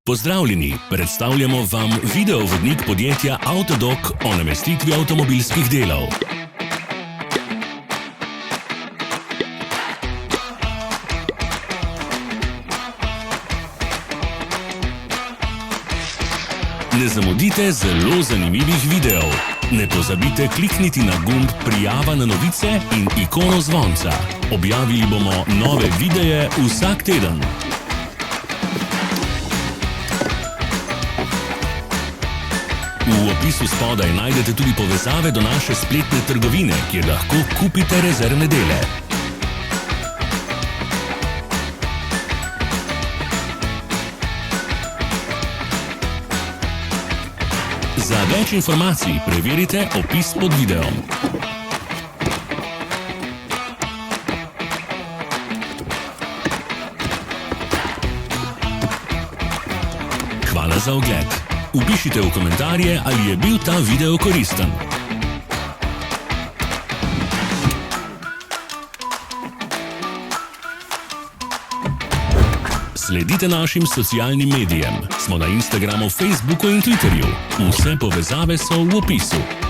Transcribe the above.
Pozdravljeni, predstavljamo vam videovodnik podjetja Autodoc o namestitvi avtomobilskih delov. Ne zamudite zelo zanimivih videov. Ne pozabite klikniti na gumb Prijava na novice in ikono zvonca. Objavili bomo nove videe vsak teden. V opisu spodaj najdete tudi povezave do naše spletne trgovine, kjer lahko kupite rezervne dele. Za več informacij preverite opis pod videom. Hvala za ogled. Vpišite v komentarje, ali je bil ta video koristen. Sledite našim socialnim medijem. Smo na Instagramu, Facebooku in Twitterju. Vse povezave so v opisu.